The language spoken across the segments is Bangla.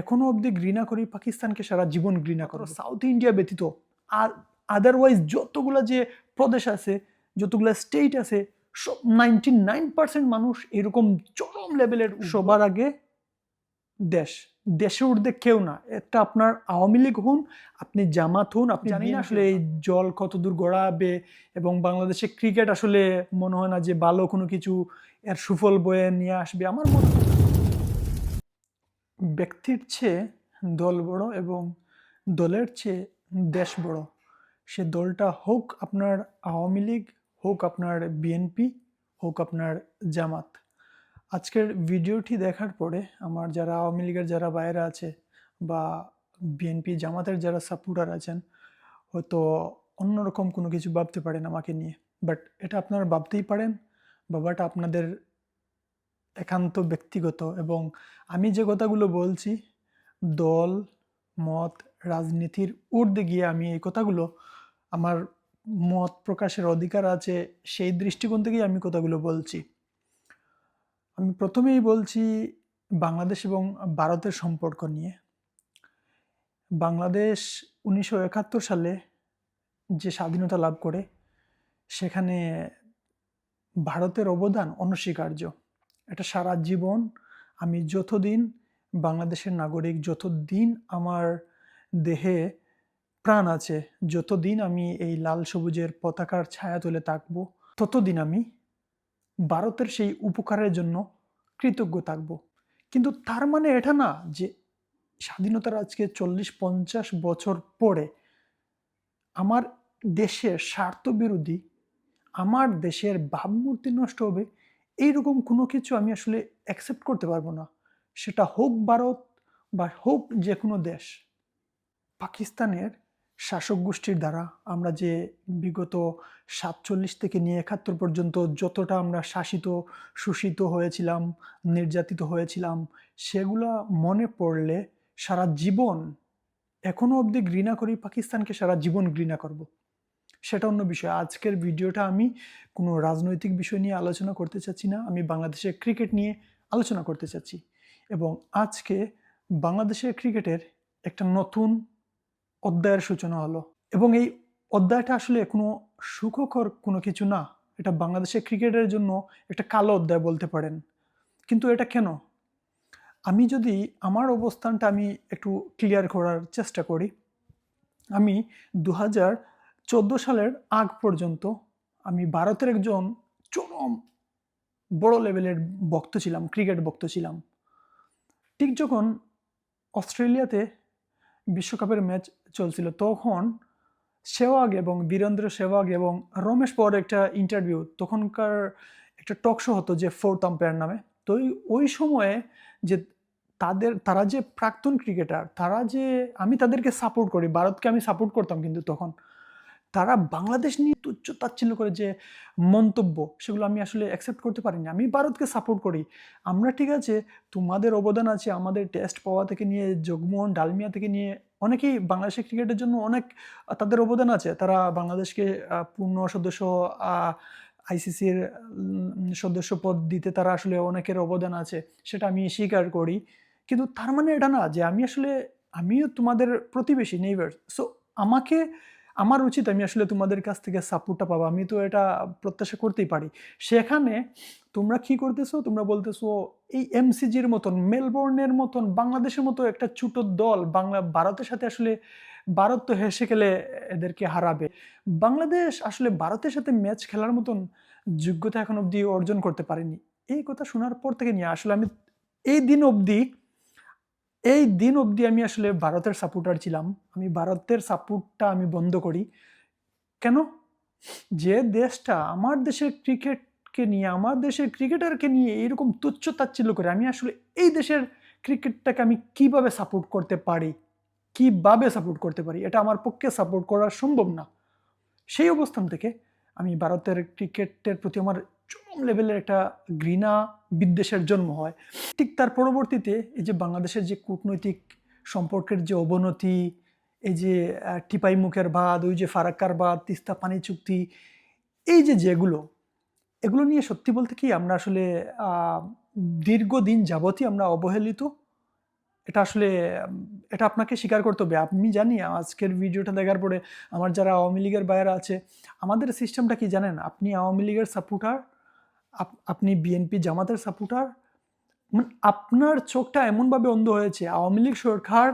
এখনো অবধি ঘৃণা করি পাকিস্তানকে, সারা জীবন ঘৃণা করো। সাউথ ইন্ডিয়া ব্যতীত আর আদারওয়াইজ যতগুলা যে প্রদেশ আছে, যতগুলা স্টেট আছে, সব 99% মানুষ এরকম চরম লেভেলের। সবার আগে দেশ, দেশের ঊর্ধ্বে কেউ না। একটা আপনার আওয়ামী লীগ হন, আপনি জামাত হন, আপনি জানি না আসলে এই জল কতদূর গড়াবে, এবং বাংলাদেশে ক্রিকেট আসলে মনে হয় না যে ভালো কোনো কিছু এর সুফল বয়ে নিয়ে আসবে। আমার মনে হয় ব্যক্তির চেয়ে দল বড় এবং দলের চেয়ে দেশ বড়। সে দলটা হোক আপনার আওয়ামী লীগ, হোক আপনার বিএনপি, হোক আপনার জামাত। আজকের ভিডিওটি দেখার পরে আমার যারা আওয়ামী লীগের যারা বাইরে আছে বা বিএনপি জামাতের যারা সাপোর্টার আছেন, হয়তো অন্যরকম কোনো কিছু ভাবতে পারেন আমাকে নিয়ে, বাট এটা আপনারা ভাবতেই পারেন। বাবাটা আপনাদের একান্ত ব্যক্তিগত, এবং আমি যে কথাগুলো বলছি দল মত রাজনীতির ঊর্ধ্বে গিয়ে আমি এই কথাগুলো, আমার মত প্রকাশের অধিকার আছে, সেই দৃষ্টিকোণ থেকেই আমি কথাগুলো বলছি। আমি প্রথমেই বলছি বাংলাদেশ এবং ভারতের সম্পর্ক নিয়ে। বাংলাদেশ 1971 সালে যে স্বাধীনতা লাভ করে, সেখানে ভারতের অবদান অনস্বীকার্য। এটা সারা জীবন আমি যতদিন বাংলাদেশের নাগরিক, যতদিন আমার দেহে প্রাণ আছে, যতদিন আমি এই লাল সবুজের পতাকার ছায়া তুলে থাকবো, ততদিন আমি ভারতের সেই উপকারের জন্য কৃতজ্ঞ থাকব। কিন্তু তার মানে এটা না যে স্বাধীনতার আজকে 40-50 বছর পরে আমার দেশের স্বার্থ বিরোধী, আমার দেশের ভাবমূর্তি নষ্ট হবে, এইরকম কোনো কিছু আমি আসলে অ্যাকসেপ্ট করতে পারবো না। সেটা হোক ভারত বা হোক যে কোনো দেশ। পাকিস্তানের শাসক গোষ্ঠীর দ্বারা আমরা যে বিগত 47 থেকে নিয়ে 71 পর্যন্ত যতটা আমরা শাসিত শোষিত হয়েছিলাম, নির্যাতিত হয়েছিলাম, সেগুলা মনে পড়লে সারা জীবন, এখনো অবধি ঘৃণা করি পাকিস্তানকে, সারা জীবন ঘৃণা করব। সেটা অন্য বিষয়। আজকের ভিডিওটা আমি কোনো রাজনৈতিক বিষয় নিয়ে আলোচনা করতে চাচ্ছি না, আমি বাংলাদেশের ক্রিকেট নিয়ে আলোচনা করতে চাচ্ছি। এবং আজকে বাংলাদেশের ক্রিকেটের একটা নতুন অধ্যায়ের সূচনা হলো, এবং এই অধ্যায়টা আসলে কোনো সুখকর কোনো কিছু না। এটা বাংলাদেশের ক্রিকেটের জন্য একটা কালো অধ্যায় বলতে পারেন। কিন্তু এটা কেন? আমি যদি আমার অবস্থানটা আমি একটু ক্লিয়ার করার চেষ্টা করি। আমি 2014 সালের আগ পর্যন্ত আমি ভারতের একজন চরম বড় লেভেলের ভক্ত ছিলাম, ক্রিকেট ভক্ত ছিলাম। ঠিক যখন অস্ট্রেলিয়াতে বিশ্বকাপের ম্যাচ চলছিল, তখন সেহওয়াগ এবং বীরেন্দ্র সেহওয়াগ এবং রমেশ পওয়ার একটা ইন্টারভিউ, তখনকার একটা টক শো হতো যে ফোর্থ আম্পায়ার নামে। তো ওই সময়ে যে তারা যে প্রাক্তন ক্রিকেটার, তারা যে, আমি তাদেরকে সাপোর্ট করি, ভারতকে আমি সাপোর্ট করতাম, কিন্তু তখন তারা বাংলাদেশ নিয়ে তুচ্ছ তাচ্ছিল্য করে যে মন্তব্য, সেগুলো আমি আসলে অ্যাকসেপ্ট করতে পারিনি। আমি ভারতকে সাপোর্ট করি। আমরা ঠিক আছে, তোমাদের অবদান আছে, আমাদের টেস্ট পাওয়া থেকে নিয়ে জগমোহন ডালমিয়া থেকে নিয়ে অনেকেই বাংলাদেশের ক্রিকেটের জন্য অনেক তাদের অবদান আছে। তারা বাংলাদেশকে পূর্ণ সদস্য আইসিসির সদস্য পদ দিতে তারা আসলে অনেকের অবদান আছে, সেটা আমি স্বীকার করি। কিন্তু তার মানে এটা না যে আমিও তোমাদের প্রতিবেশী, নেইবার। সো আমার উচিত আমি আসলে তোমাদের কাছ থেকে সাপোর্টটা পাবো, আমি তো এটা প্রত্যাশা করতেই পারি। সেখানে তোমরা কি করতেছো? তোমরা বলতেছো এই এমসিজির মতন, মেলবোর্নের মতন, বাংলাদেশের মতো একটা ছোট দল ভারতের সাথে আসলে, ভারত তো হেসে খেলে এদেরকে হারাবে। বাংলাদেশ আসলে ভারতের সাথে ম্যাচ খেলার মতন যোগ্যতা এখন অবধি অর্জন করতে পারেনি। এই কথা শোনার পর থেকে নিয়ে আসলে আমি এই দিন অবধি আমি আসলে ভারতের সাপোর্টার ছিলাম। আমি ভারতের সাপোর্টটা আমি বন্ধ করি। কেন? যে দেশটা আমার দেশের ক্রিকেটকে নিয়ে, আমার দেশের ক্রিকেটারকে নিয়ে এরকম তুচ্ছ তাচ্ছিল্য করে, আমি আসলে এই দেশের ক্রিকেটটাকে আমি কিভাবে সাপোর্ট করতে পারি, এটা আমার পক্ষে সাপোর্ট করা সম্ভব না। সেই অবস্থান থেকে আমি ভারতের ক্রিকেটের প্রতি আমার চরম লেভেলের একটা ঘৃণা বিদ্বেষের জন্ম হয়। ঠিক তার পরবর্তীতে এই যে বাংলাদেশের যে কূটনৈতিক সম্পর্কের যে অবনতি, এই যে টিপাই মুখের বাঁধ, ওই যে ফারাক্কার বাঁধ, তিস্তা পানি চুক্তি, এই এগুলো নিয়ে সত্যি বলতে কি আমরা আসলে দীর্ঘদিন যাবতই আমরা অবহেলিত। এটা আসলে এটা আপনাকে স্বীকার করতে হবে। আমি জানি আজকের ভিডিওটা দেখার পরে আমার যারা আওয়ামী লীগের ভাইয়েরা আছে, আমাদের সিস্টেমটা কি জানেন? আপনি আওয়ামী লীগের সাপোর্টার, আপনি বিএনপি জামাতের সাপোর্টার, মানে আপনার চোখটা এমনভাবে অন্ধ হয়েছে, আওয়ামী লীগ সরকার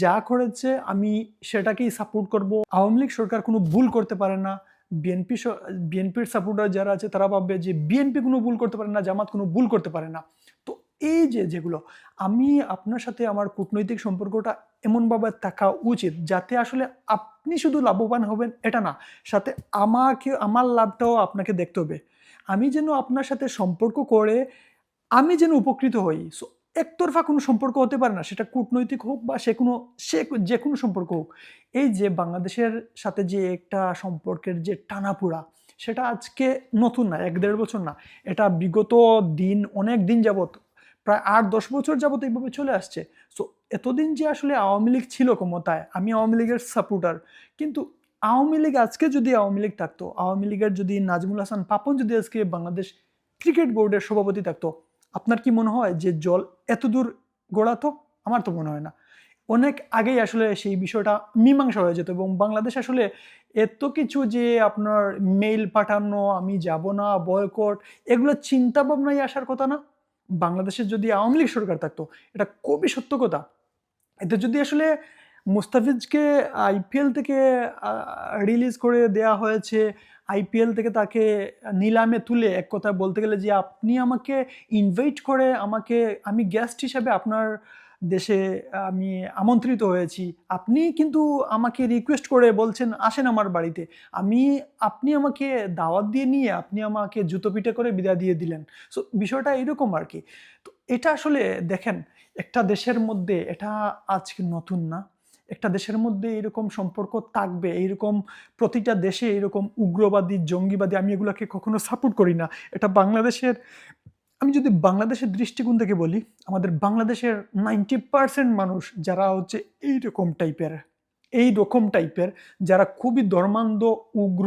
যা করেছে আমি সেটাকেই সাপোর্ট করব। আওয়ামী লীগ সরকার কোনো ভুল করতে পারে না। বিএনপির সাপোর্টার যারা আছে তারা ভাববে যে বিএনপি কোনো ভুল করতে পারে না, জামাত কোনো ভুল করতে পারে না। তো এই যে যেগুলো, আমি আপনার সাথে আমার কূটনৈতিক সম্পর্কটা এমনভাবে থাকা উচিত যাতে আসলে আপনি শুধু লাভবান হবেন এটা না, সাথে আমার লাভটাও আপনাকে দেখতে হবে। আমি যেন আপনার সাথে সম্পর্ক করে আমি যেন উপকৃত হই। সো একতরফা কোনো সম্পর্ক হতে পারে না। সেটা কূটনৈতিক হোক বা যেকোনো সম্পর্ক হোক। এই যে বাংলাদেশের সাথে যে একটা সম্পর্কের যে টানাপোড়া, সেটা আজকে নতুন না, ১-১.৫ বছর না। এটা বিগত অনেক দিন যাবৎ, প্রায় ৮-১০ বছর যাবৎ এইভাবে চলে আসছে। সো এতদিন যে আসলে আওয়ামী লীগ ছিল ক্ষমতায়, আমি আওয়ামী লীগের সাপোর্টার। কিন্তু আওয়ামী লীগ আজকে যদি আওয়ামী লীগ থাকতো, আওয়ামী লীগের যদি নাজমুল হাসান পাপন যদি আজকে বাংলাদেশ ক্রিকেট বোর্ডের সভাপতি থাকতো, আপনার কি মনে হয় যে জল এতদূর গড়াতো? আমার তো মনে হয় না। অনেক আগেই আসলে সেই বিষয়টা মীমাংসা হয়ে যেত এবং বাংলাদেশ আসলে এত কিছু যে আপনার মেইল পাঠানো, আমি যাব না, বয়কট, এগুলো চিন্তা ভাবনাই আসার কথা না। বাংলাদেশের যদি আওয়ামী লীগ সরকার থাকতো, এটা খুবই সত্য কথা। এতে যদি আসলে মুস্তাফিজকে আইপিএল থেকে রিলিজ করে দেয়া হয়েছে, আইপিএল থেকে তাকে নিলামে তুলে, এক কথা বলতে গেলে যে আপনি আমাকে ইনভাইট করে আমি গেস্ট হিসেবে আপনার দেশে আমি আমন্ত্রিত হয়েছি, আপনি কিন্তু আমাকে রিকোয়েস্ট করে বলছেন আসেন আমার বাড়িতে, আপনি আমাকে দাওয়াত দিয়ে নিয়ে আপনি আমাকে জুতো পিটে করে বিদায় দিয়ে দিলেন। সো বিষয়টা এরকম আর কি। তো এটা আসলে দেখেন, একটা দেশের মধ্যে এটা আজকে নতুন না। একটা দেশের মধ্যে এরকম সম্পর্ক থাকবে, এইরকম প্রতিটা দেশে এরকম উগ্রবাদী, জঙ্গিবাদী, আমি এগুলাকে কখনো সাপোর্ট করি না। এটা বাংলাদেশের, আমি যদি বাংলাদেশের দৃষ্টিকোণ থেকে বলি, আমাদের বাংলাদেশের 90% মানুষ যারা হচ্ছে এইরকম টাইপের, যারা খুবই ধর্মান্ধ, উগ্র,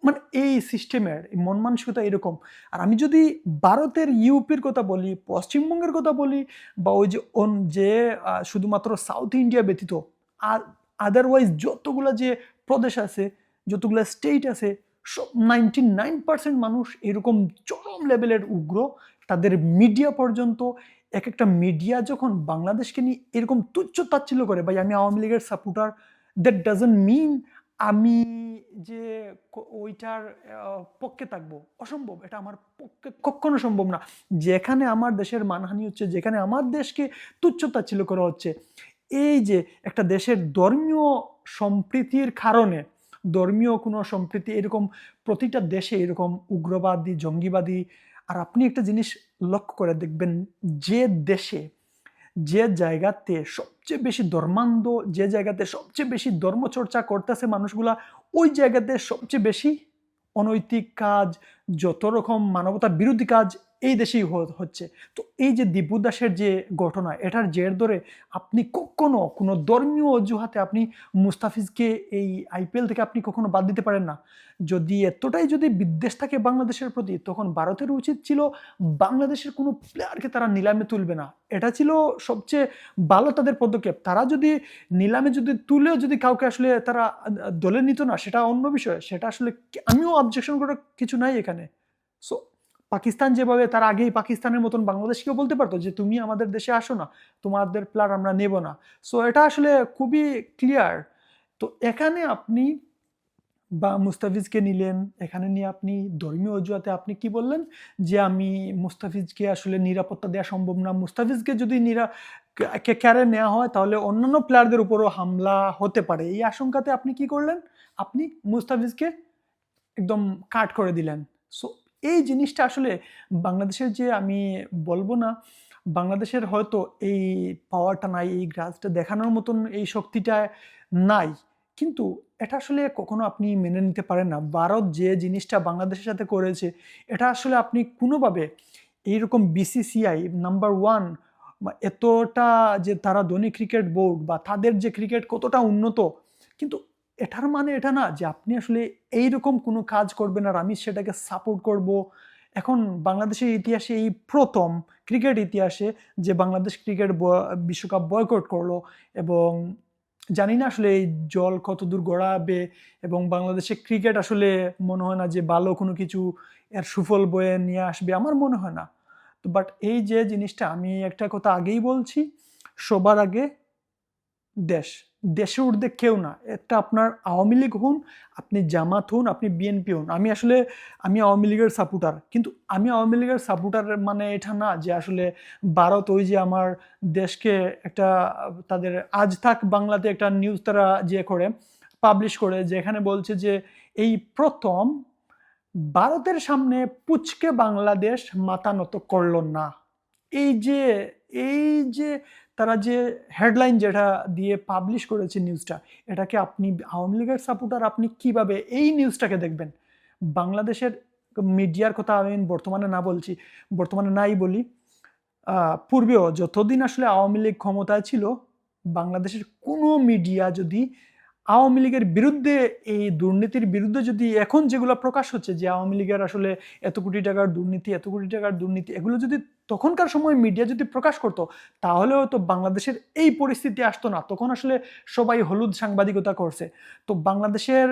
মানে এই সিস্টেমের মন মানসিকতা এরকম। আর আমি যদি ভারতের ইউপির কথা বলি, পশ্চিমবঙ্গের কথা বলি, বা ওই যে শুধুমাত্র সাউথ ইন্ডিয়া ব্যতীত আর আদারওয়াইজ যতগুলা যে প্রদেশ আছে, যতগুলা স্টেট আছে, সব 99% মানুষ এরকম চরম লেভেলের উগ্র। তাদের মিডিয়া পর্যন্ত, এক একটা মিডিয়া যখন বাংলাদেশকে নিয়ে এরকম তুচ্ছ তাচ্ছিল্য করে, ভাই আমি আওয়ামী লীগের সাপোর্টার, দ্যাট ডাজন্ট মিন আমি যে ওইটার পক্ষে থাকবো, অসম্ভব। এটা আমার পক্ষে কখনো সম্ভব না। যেখানে আমার দেশের মানহানি হচ্ছে, যেখানে আমার দেশকে তুচ্ছ তাচ্ছিল্য করা হচ্ছে, এই যে একটা দেশের ধর্মীয় সম্প্রীতির কারণে, ধর্মীয় কোনো সম্প্রীতি, এরকম প্রতিটা দেশে এরকম উগ্রবাদী, জঙ্গিবাদী। আর আপনি একটা জিনিস লক্ষ্য করে দেখবেন, যে দেশে, যে জায়গাতে সবচেয়ে বেশি ধর্মান্ধ, যে জায়গাতে সবচেয়ে বেশি ধর্মচর্চা করতেছে মানুষগুলা, ওই জায়গাতে সবচেয়ে বেশি অনৈতিক কাজ, যত রকম মানবতা বিরোধী কাজ এই দেশেই হচ্ছে। তো এই যে দীপু দাসের যে ঘটনা, এটার জের ধরে আপনি কখনো কোনো ধর্মীয় অজুহাতে আপনি মুস্তাফিজকে এই আইপিএল থেকে আপনি কখনো বাদ দিতে পারেন না। যদি এতটাই যদি বিদ্বেষ থাকে বাংলাদেশের প্রতি, তখন ভারতের উচিত ছিল বাংলাদেশের কোনো প্লেয়ারকে তারা নিলামে তুলবে না। এটা ছিল সবচেয়ে ভালো তাদের পদক্ষেপ। তারা যদি নিলামে যদি তুলেও যদি কাউকে আসলে তারা দলে নিত না, সেটা অন্য বিষয়। সেটা আসলে আমিও অবজেকশন করার কিছু নাই এখানে। সো পাকিস্তান যেভাবে, তার আগেই পাকিস্তানের মতন বাংলাদেশকেও বলতে পারতো যে তুমি আমাদের দেশে আসো না, তোমাদের প্লেয়ার আমরা নেব না। সো এটা আসলে খুবই ক্লিয়ার। তো এখানে আপনি বা মুস্তাফিজকে নিলেন, এখানে নিয়ে আপনি ধর্মীয় অজুহাতে আপনি কি বললেন যে আমি মুস্তাফিজকে আসলে নিরাপত্তা দেওয়া সম্ভব না, মুস্তাফিজকে যদি ক্যারে নেওয়া হয় তাহলে অন্যান্য প্লেয়ারদের উপরও হামলা হতে পারে, এই আশঙ্কাতে আপনি কি করলেন, আপনি মুস্তাফিজকে একদম কাট করে দিলেন। সো এই জিনিসটা আসলে বাংলাদেশের যে, আমি বলবো না বাংলাদেশের হয়তো এই পাওয়ারটা নাই, এই গ্রাজটা দেখানোর মতন এই শক্তিটা নাই, কিন্তু এটা আসলে কখনো আপনি মেনে নিতে পারেন না। ভারত যে জিনিসটা বাংলাদেশের সাথে করেছে, এটা আসলে আপনি কোনোভাবে এইরকম বিসিসিআই নাম্বার ওয়ান, এতটা যে তারা ধনী ক্রিকেট বোর্ড বা তাদের যে ক্রিকেট কতটা উন্নত, কিন্তু এটার মানে এটা না যে আপনি আসলে এইরকম কোনো কাজ করবেন আর আমি সেটাকে সাপোর্ট করব। এখন বাংলাদেশের ইতিহাসে এই প্রথম ক্রিকেট ইতিহাসে যে বাংলাদেশ ক্রিকেট বিশ্বকাপ বয়কট করলো, এবং জানি না আসলে এই জল কতদূর গড়াবে, এবং বাংলাদেশে ক্রিকেট আসলে মনে হয় না যে ভালো কোনো কিছু এর সুফল বয়ে নিয়ে আসবে, আমার মনে হয় না। তো বাট এই যে জিনিসটা, আমি একটা কথা আগেই বলছি, সবার আগে দেশ, দেশের ঊর্ধ্বে কেউ না। এটা আপনার আওয়ামী লীগ হন, আপনি জামাত হন, আপনি বিএনপি হন। আমি আওয়ামী লীগের সাপোর্টার, কিন্তু আমি আওয়ামী লীগের সাপোর্টার মানে এটা না যে আসলে ভারত ওই যে আমার দেশকে একটা তাদের আজ থাক বাংলাতে একটা নিউজ তারা যে করে পাবলিশ করে, যেখানে বলছে যে এই প্রথম ভারতের সামনে পুচকে বাংলাদেশ মাথা নত করল না। এই যে এই যে তারা যে হেডলাইন যেটা দিয়ে পাবলিশ করেছে নিউজটা, এটাকে আপনি আওয়ামী লীগের সাপোর্টার, আপনি কিভাবে এই নিউজটাকে দেখবেন? বাংলাদেশের মিডিয়ার কথা আমি বর্তমানে না বলছি, বর্তমানে নাই বলি, পূর্বেও যতদিন আসলে আওয়ামী লীগ ক্ষমতায় ছিল, বাংলাদেশের কোনো মিডিয়া যদি আওয়ামী লীগের বিরুদ্ধে, এই দুর্নীতির বিরুদ্ধে যদি এখন যেগুলো প্রকাশ হচ্ছে যে আওয়ামী লীগের আসলে এত কোটি টাকার দুর্নীতি, এত কোটি টাকার দুর্নীতি, এগুলো যদি তখনকার সময় মিডিয়া যদি প্রকাশ করতো, তাহলে হয়তো বাংলাদেশের এই পরিস্থিতি আসতো না। তখন আসলে সবাই হলুদ সাংবাদিকতা করছে। তো বাংলাদেশের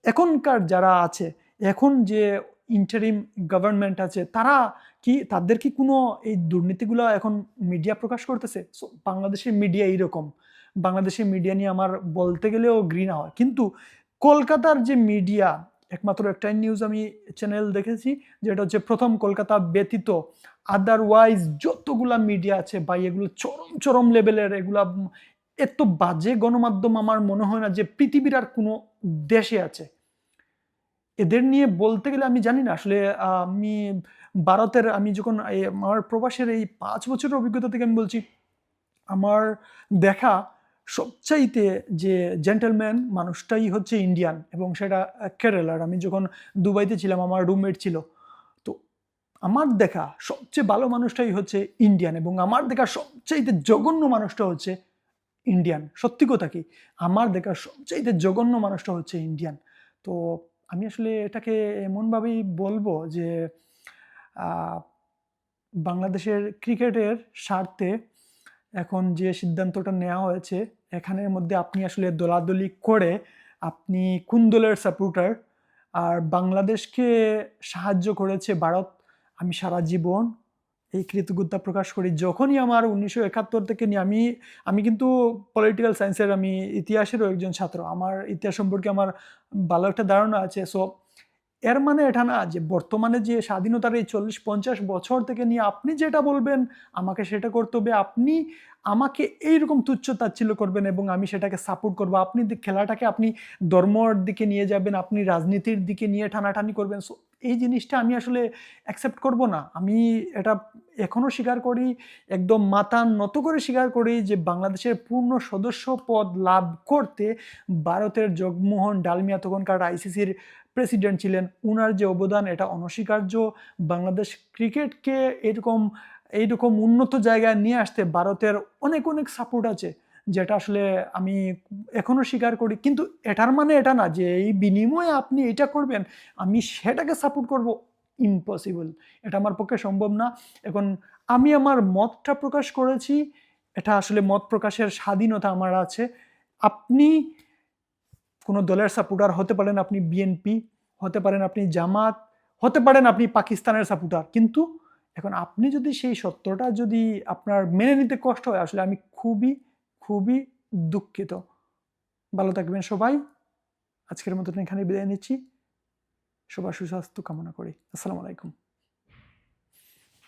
এখনকার যারা আছে, এখন যে ইন্টারিম গভর্নমেন্ট আছে, তারা কি, তাদের কি কোনো এই দুর্নীতিগুলো এখন মিডিয়া প্রকাশ করতেছে? সো বাংলাদেশের মিডিয়া এইরকম। বাংলাদেশের মিডিয়া নিয়ে আমার বলতে গেলেও ঘৃণা হয়। কিন্তু কলকাতার যে মিডিয়া, একমাত্র একটাই নিউজ আমি চ্যানেল দেখেছি, যেটা হচ্ছে প্রথম কলকাতা ব্যতীত আদারওয়াইজ যতগুলা মিডিয়া আছে ভাই, এগুলো চরম চরম লেভেলের। এগুলা এত বাজে গণমাধ্যম আমার মনে হয় না যে পৃথিবীর আর কোনো দেশে আছে। এদের নিয়ে বলতে গেলে আমি জানি না আসলে, আমি ভারতের, আমি যখন আমার প্রবাসের এই 5 বছরের অভিজ্ঞতা থেকে আমি বলছি, আমার দেখা সবচাইতে যে জেন্টলম্যান মানুষটাই হচ্ছে ইন্ডিয়ান, এবং সেটা কেরালার। আমি যখন দুবাইতে ছিলাম, আমার রুমমেট ছিল, তো আমার দেখা সবচেয়ে ভালো মানুষটাই হচ্ছে ইন্ডিয়ান, এবং আমার দেখা সবচাইতে জঘন্য মানুষটা হচ্ছে ইন্ডিয়ান। সত্যি কথা কি, আমার দেখা সবচাইতে জঘন্য মানুষটা হচ্ছে ইন্ডিয়ান। তো আমি আসলে এটাকে এমনভাবেই বলবো যে আহ, বাংলাদেশের ক্রিকেটের স্বার্থে এখন যে সিদ্ধান্তটা নেওয়া হয়েছে, এখানের মধ্যে আপনি আসলে দলাদলি করে আপনি কোন দলের সাপোর্টার, আর বাংলাদেশকে সাহায্য করেছে ভারত, আমি সারা জীবন এই কৃতজ্ঞতা প্রকাশ করি। যখনই আমার 1971 থেকে নিয়ে আমি কিন্তু পলিটিক্যাল সায়েন্সের, আমি ইতিহাসেরও একজন ছাত্র, আমার ইতিহাস সম্পর্কে আমার ভালো একটা ধারণা আছে। সো এর মানে এটা না যে বর্তমানে যে স্বাধীনতার এই 40-50 বছর থেকে নিয়ে আপনি যেটা বলবেন আমাকে সেটা করতে হবে, আপনি আমাকে এইরকম তুচ্ছ তাচ্ছিল্য করবেন এবং আমি সেটাকে সাপোর্ট করবো, আপনি খেলাটাকে আপনি ধর্মর দিকে নিয়ে যাবেন, আপনি রাজনীতির দিকে নিয়ে টানাটানি করবেন। সো এই জিনিসটা আমি আসলে অ্যাকসেপ্ট করব না। আমি এটা এখনও স্বীকার করি, একদম মাথা নত করে স্বীকার করি যে বাংলাদেশের পূর্ণ সদস্য পদ লাভ করতে ভারতের জগমোহন ডালমিয়া, তখনকার আইসিসির প্রেসিডেন্ট ছিলেন, উনার যে অবদান এটা অনস্বীকার্য। বাংলাদেশ ক্রিকেটকে এরকম এইরকম উন্নত জায়গায় নিয়ে আসতে ভারতের অনেক অনেক সাপোর্ট আছে, যেটা আসলে আমি এখনো স্বীকার করি। কিন্তু এটার মানে এটা না যে এই বিনিময়ে আপনি এটা করবেন আমি সেটাকে সাপোর্ট করব, ইম্পসিবল। এটা আমার পক্ষে সম্ভব না। এখন আমি আমার মতটা প্রকাশ করেছি, এটা আসলে মত প্রকাশের স্বাধীনতা আমার আছে। আপনি কোনো দলের সাপোর্টার হতে পারেন, আপনি বিএনপি হতে পারেন, আপনি জামাত হতে পারেন, আপনি পাকিস্তানের সাপোর্টার, কিন্তু এখন আপনি যদি সেই সত্যটা যদি আপনার মেনে নিতে কষ্ট হয়, আসলে আমি খুবই খুবই দুঃখিত। ভালো থাকবেন সবাই। আজকের মতন এখানে বিদায় নিচ্ছি। সবার সুস্বাস্থ্য কামনা করি। আসসালামু আলাইকুম।